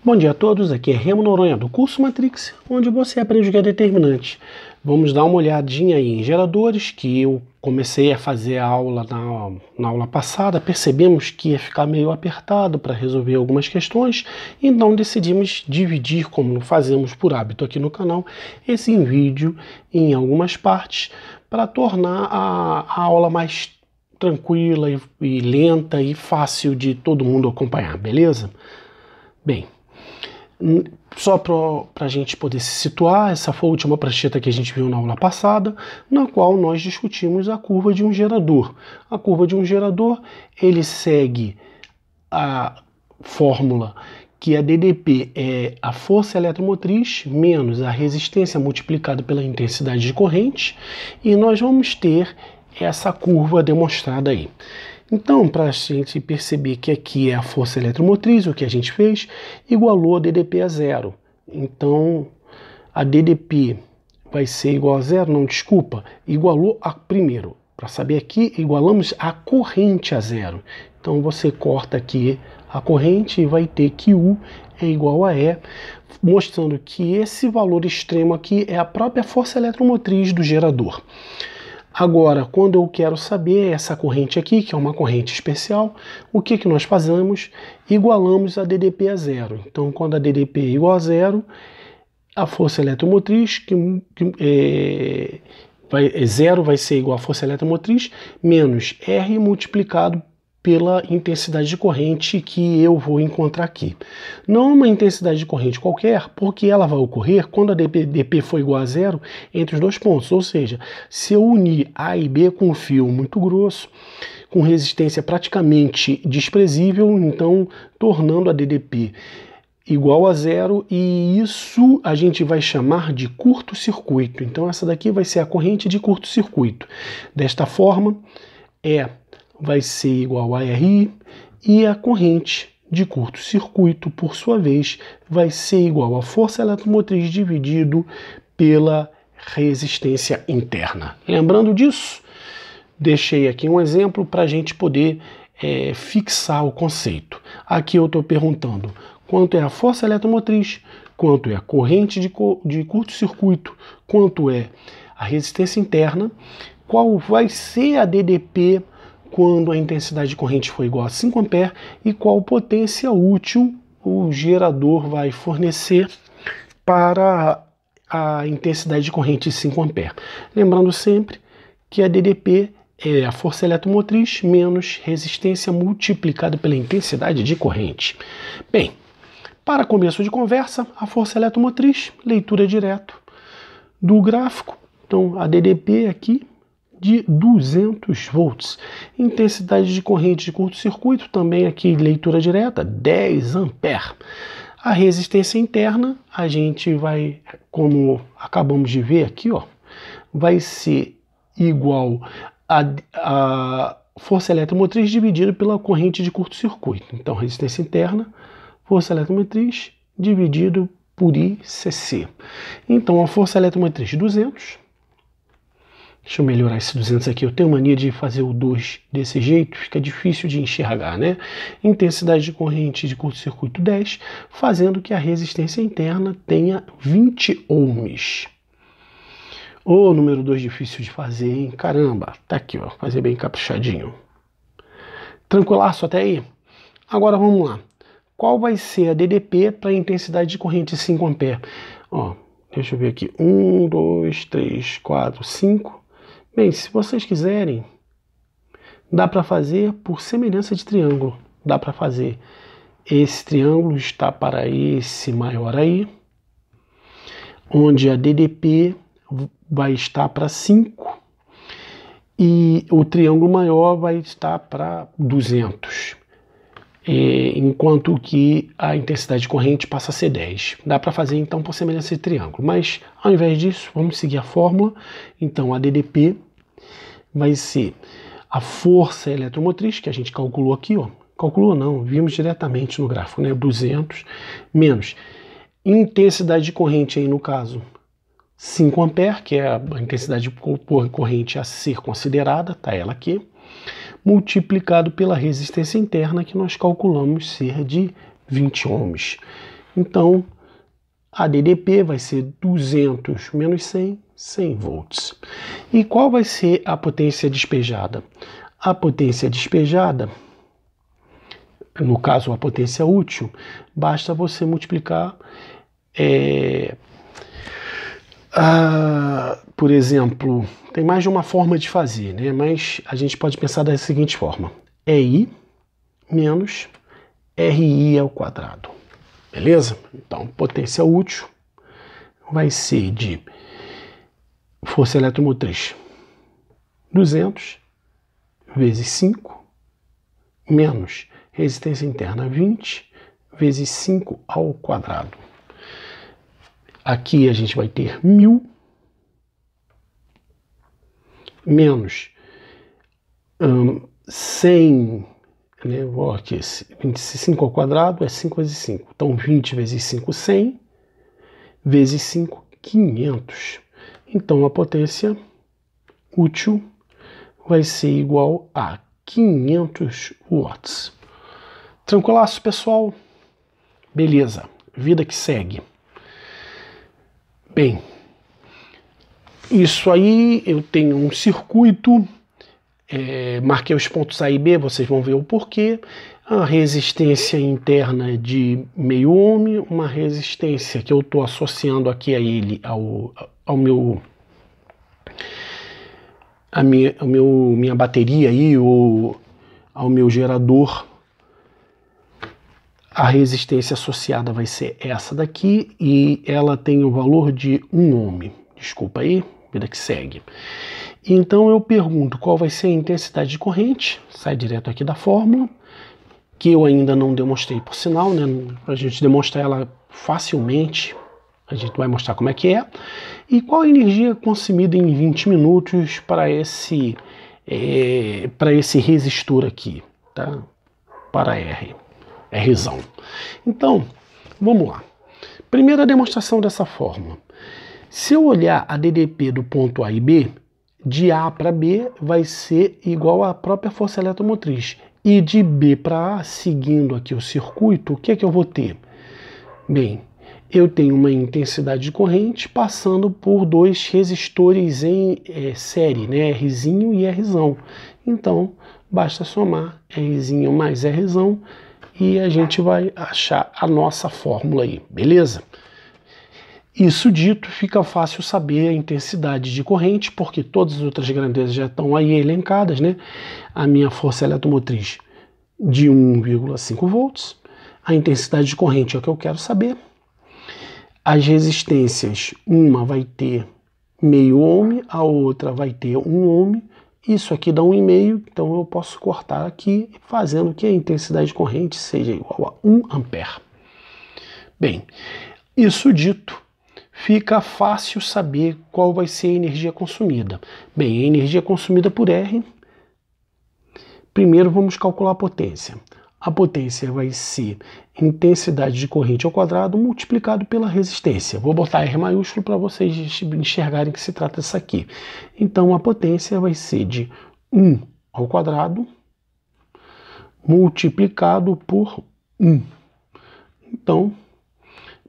Bom dia a todos, aqui é Remo Noronha do curso Matrix, onde você aprende o que é determinante. Vamos dar uma olhadinha aí em geradores, que eu comecei a fazer a aula na aula passada, percebemos que ia ficar meio apertado para resolver algumas questões, então decidimos dividir, como fazemos por hábito aqui no canal, esse vídeo em algumas partes, para tornar a aula mais tranquila e lenta e fácil de todo mundo acompanhar, beleza? Bem, só para a gente poder se situar, essa foi a última prancheta que a gente viu na aula passada, na qual nós discutimos a curva de um gerador. A curva de um gerador, ele segue a fórmula que a DDP é a força eletromotriz menos a resistência multiplicada pela intensidade de corrente, e nós vamos ter essa curva demonstrada aí. Então, para a gente perceber que aqui é a força eletromotriz, o que a gente fez, igualou a DDP a zero. Então, a DDP vai ser igual a zero? Não, desculpa, igualou a primeiro. Para saber aqui, igualamos a corrente a zero. Então, você corta aqui a corrente e vai ter que U é igual a E, mostrando que esse valor extremo aqui é a própria força eletromotriz do gerador. Agora, quando eu quero saber essa corrente aqui, que é uma corrente especial, o que nós fazemos? Igualamos a DDP a zero. Então, quando a DDP é igual a zero, a força eletromotriz, zero vai ser igual a força eletromotriz, menos R multiplicado pela intensidade de corrente que eu vou encontrar aqui. Não uma intensidade de corrente qualquer, porque ela vai ocorrer quando a DP for igual a zero entre os dois pontos. Ou seja, se eu unir A e B com um fio muito grosso, com resistência praticamente desprezível, então tornando a DDP igual a zero, e isso a gente vai chamar de curto-circuito. Então essa daqui vai ser a corrente de curto-circuito. Desta forma, vai ser igual a RI, e a corrente de curto-circuito, por sua vez, vai ser igual a força eletromotriz dividido pela resistência interna. Lembrando disso, deixei aqui um exemplo para a gente poder fixar o conceito. Aqui eu estou perguntando quanto é a força eletromotriz, quanto é a corrente de curto-circuito, quanto é a resistência interna, qual vai ser a DDP quando a intensidade de corrente for igual a 5 A e qual potência útil o gerador vai fornecer para a intensidade de corrente de 5 A. Lembrando sempre que a DDP é a força eletromotriz menos resistência multiplicada pela intensidade de corrente. Bem, para começo de conversa, a força eletromotriz, leitura direto do gráfico. Então, a DDP aqui de 200 volts. Intensidade de corrente de curto-circuito, também aqui leitura direta, 10 ampere. A resistência interna, a gente vai, como acabamos de ver aqui, ó, vai ser igual a força eletromotriz dividido pela corrente de curto-circuito. Então, resistência interna, força eletromotriz dividido por ICC. Então, a força eletromotriz 200. Deixa eu melhorar esse 200 aqui. Eu tenho mania de fazer o 2 desse jeito, fica difícil de enxergar, né? Intensidade de corrente de curto-circuito 10, fazendo que a resistência interna tenha 20 ohms. O número 2 difícil de fazer, hein? Caramba, tá aqui, ó, fazer bem caprichadinho. Tranquilaço até aí? Agora vamos lá. Qual vai ser a DDP para a intensidade de corrente de 5 A? Ó, deixa eu ver aqui. 1, 2, 3, 4, 5. Bem, se vocês quiserem, dá para fazer por semelhança de triângulo. Dá para fazer esse triângulo está para esse maior aí, onde a DDP vai estar para 5 e o triângulo maior vai estar para 200. Enquanto que a intensidade de corrente passa a ser 10. Dá para fazer então por semelhança de triângulo, mas ao invés disso, vamos seguir a fórmula. Então a DDP vai ser a força eletromotriz, que a gente calculou aqui, ó. Calculou não, vimos diretamente no gráfico, né? 200 menos intensidade de corrente aí no caso 5 A, que é a intensidade de corrente a ser considerada, tá ela aqui, multiplicado pela resistência interna, que nós calculamos ser de 20 ohms. Então, a DDP vai ser 200 menos 100, 100 volts. E qual vai ser a potência despejada? A potência despejada, no caso a potência útil, basta você multiplicar, por exemplo, tem mais de uma forma de fazer, né? Mas a gente pode pensar da seguinte forma: EI menos RI ao quadrado. Beleza? Então, potência útil vai ser de força eletromotriz 200 vezes 5 menos resistência interna 20 vezes 5 ao quadrado. Aqui a gente vai ter 1000 menos 100, né? Aqui, 25 ao quadrado é 5 vezes 5. Então 20 vezes 5, 100, vezes 5, 500. Então a potência útil vai ser igual a 500 watts. Tranquilaço, pessoal? Beleza, vida que segue. Bem, isso aí, eu tenho um circuito, marquei os pontos A e B, vocês vão ver o porquê. A resistência interna é de meio ohm, uma resistência que eu estou associando aqui a ele, minha bateria aí, ou ao meu gerador. A resistência associada vai ser essa daqui e ela tem o valor de 1 ohm. Desculpa aí, vida que segue. Então eu pergunto qual vai ser a intensidade de corrente, sai direto aqui da fórmula, que eu ainda não demonstrei por sinal, né? Para a gente demonstrar ela facilmente, a gente vai mostrar como é que é. E qual a energia consumida em 20 minutos para esse resistor aqui, tá? Para Rzão. Então, vamos lá. Primeira demonstração dessa fórmula. Se eu olhar a DDP do ponto A e B, de A para B vai ser igual à própria força eletromotriz. E de B para A, seguindo aqui o circuito, o que é que eu vou ter? Bem, eu tenho uma intensidade de corrente passando por dois resistores em série, né? Rzinho e Rzão. Então, basta somar Rzinho mais Rzão e a gente vai achar a nossa fórmula aí, beleza? Isso dito, fica fácil saber a intensidade de corrente, porque todas as outras grandezas já estão aí elencadas, né? A minha força eletromotriz de 1,5 volts, a intensidade de corrente é o que eu quero saber. As resistências, uma vai ter meio ohm, a outra vai ter 1 ohm, isso aqui dá 1,5, então eu posso cortar aqui, fazendo que a intensidade de corrente seja igual a 1 ampere. Bem, isso dito, fica fácil saber qual vai ser a energia consumida. Bem, a energia consumida por R, primeiro vamos calcular a potência. A potência vai ser intensidade de corrente ao quadrado multiplicado pela resistência. Vou botar R maiúsculo para vocês enxergarem que se trata disso aqui. Então a potência vai ser de 1 ao quadrado multiplicado por 1. Então,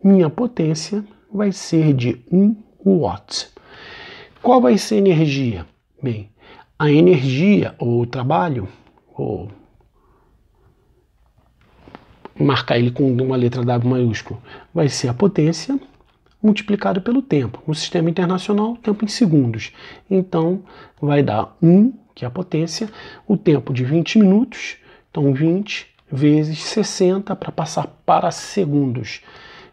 minha potência vai ser de 1 watt. Qual vai ser a energia? Bem, a energia ou o trabalho, ou marcar ele com uma letra W maiúsculo, vai ser a potência multiplicado pelo tempo. No sistema internacional, tempo em segundos. Então, vai dar 1, que é a potência, o tempo de 20 minutos, então 20 vezes 60 para passar para segundos.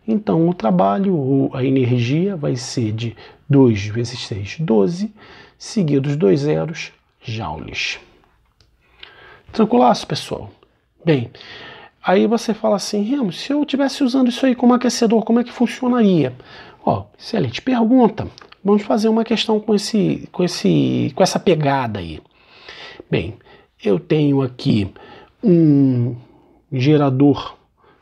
Então, o trabalho ou a energia vai ser de 2 vezes 6, 12, seguidos 2 zeros, joules. Tranquilaço, pessoal? Bem, aí você fala assim, Remo, se eu estivesse usando isso aí como aquecedor, como é que funcionaria? Ó, excelente pergunta. Vamos fazer uma questão com essa pegada aí. Bem, eu tenho aqui um gerador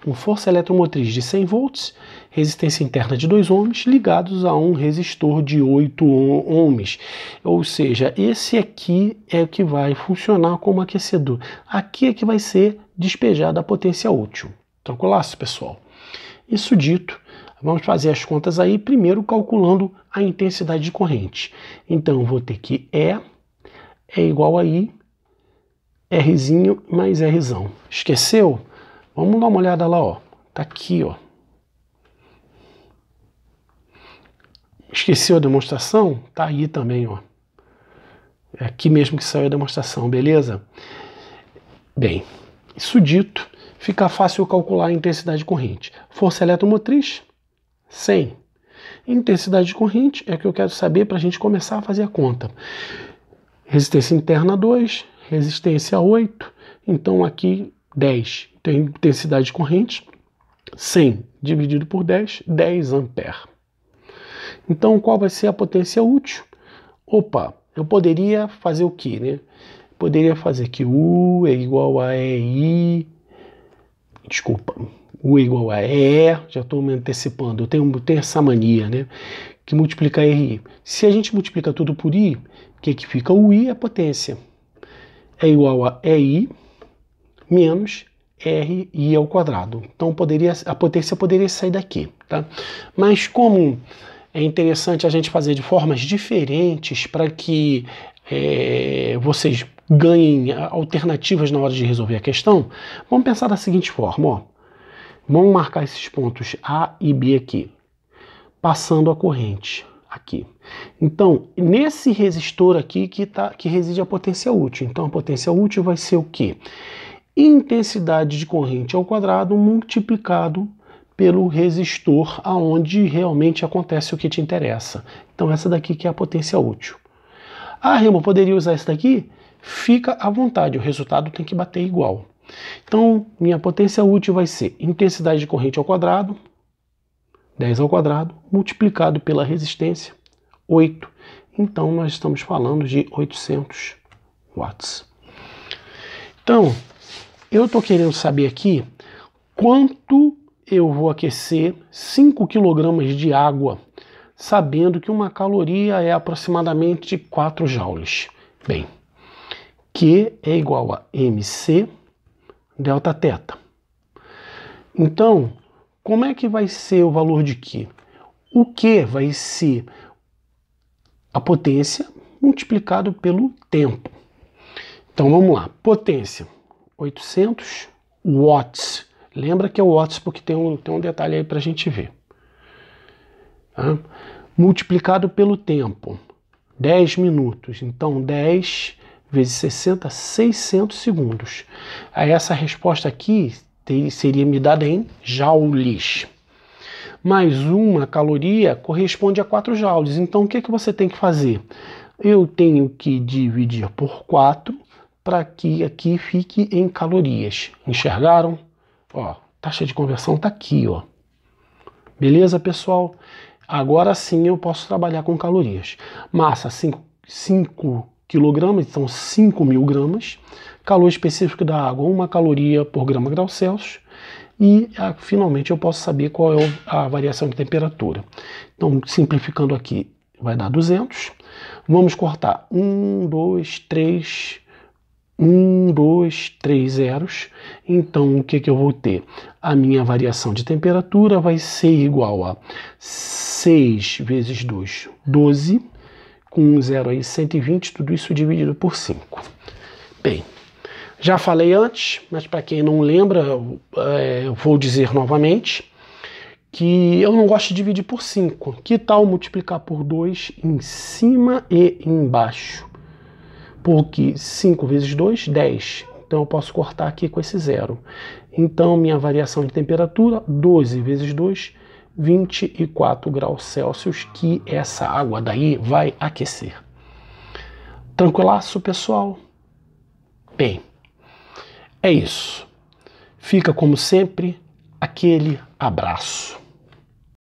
com força eletromotriz de 100 volts, resistência interna de 2 ohms, ligados a um resistor de 8 ohms. Ou seja, esse aqui é o que vai funcionar como aquecedor. Aqui é que vai ser despejada a potência útil. Tranquilaço, pessoal? Isso dito, vamos fazer as contas aí, primeiro calculando a intensidade de corrente. Então, eu vou ter que E é igual a I, Rzinho mais Rzão. Esqueceu? Vamos dar uma olhada lá, ó. Tá aqui, ó. Esqueceu a demonstração? Tá aí também, ó. É aqui mesmo que saiu a demonstração, beleza? Bem, isso dito, fica fácil calcular a intensidade de corrente. Força eletromotriz, 100. Intensidade de corrente é o que eu quero saber para a gente começar a fazer a conta. Resistência interna 2, resistência 8, então aqui 10. Tem intensidade de corrente, 100 dividido por 10, 10 ampere. Então qual vai ser a potência útil? Opa, eu poderia fazer o quê, né? Poderia fazer que U é igual a EI, desculpa, U é igual a E, já estou me antecipando, eu tenho essa mania, né? Que multiplica RI. Se a gente multiplica tudo por I, o que fica? O I é a potência. É igual a EI menos RI ao quadrado. Então a potência poderia sair daqui, tá? Mas como é interessante a gente fazer de formas diferentes para que vocês ganhem alternativas na hora de resolver a questão, vamos pensar da seguinte forma, ó. Vamos marcar esses pontos A e B aqui, passando a corrente aqui. Então, nesse resistor aqui que reside a potência útil. Então, a potência útil vai ser o quê? Intensidade de corrente ao quadrado multiplicado pelo resistor aonde realmente acontece o que te interessa. Então, essa daqui que é a potência útil. Ah, Remo, poderia usar essa daqui? Fica à vontade, o resultado tem que bater igual. Então, minha potência útil vai ser intensidade de corrente ao quadrado, 10 ao quadrado, multiplicado pela resistência, 8. Então, nós estamos falando de 800 watts. Então, eu estou querendo saber aqui quanto eu vou aquecer 5 kg de água, sabendo que uma caloria é aproximadamente 4 joules. Bem, Q é igual a MC delta θ. Então, como é que vai ser o valor de Q? O Q vai ser a potência multiplicado pelo tempo. Então, vamos lá. Potência, 800 watts. Lembra que é watts porque tem um detalhe aí para a gente ver. Tá? Multiplicado pelo tempo, 10 minutos. Então, 10 vezes 60, 600 segundos. Aí essa resposta aqui seria me dada em joules. Mais uma caloria corresponde a 4 joules. Então, o que você tem que fazer? Eu tenho que dividir por 4 para que aqui fique em calorias. Enxergaram? Ó, taxa de conversão está aqui, ó. Beleza, pessoal? Agora sim eu posso trabalhar com calorias. Massa, 5 kg, então 5.000 gramas. Calor específico da água, 1 caloria por grama grau Celsius. E finalmente eu posso saber qual é a variação de temperatura. Então, simplificando aqui, vai dar 200. Vamos cortar 1, 2, 3... 1, 2, 3 zeros. Então, o que eu vou ter? A minha variação de temperatura vai ser igual a 6 vezes 2, 12. Com um zero aí, 120. Tudo isso dividido por 5. Bem, já falei antes, mas para quem não lembra, eu vou dizer novamente que eu não gosto de dividir por 5. Que tal multiplicar por 2 em cima e embaixo? Porque 5 vezes 2, 10. Então eu posso cortar aqui com esse zero. Então minha variação de temperatura, 12 vezes 2, 24 graus Celsius, que essa água daí vai aquecer. Tranquilaço, pessoal? Bem, é isso. Fica como sempre aquele abraço.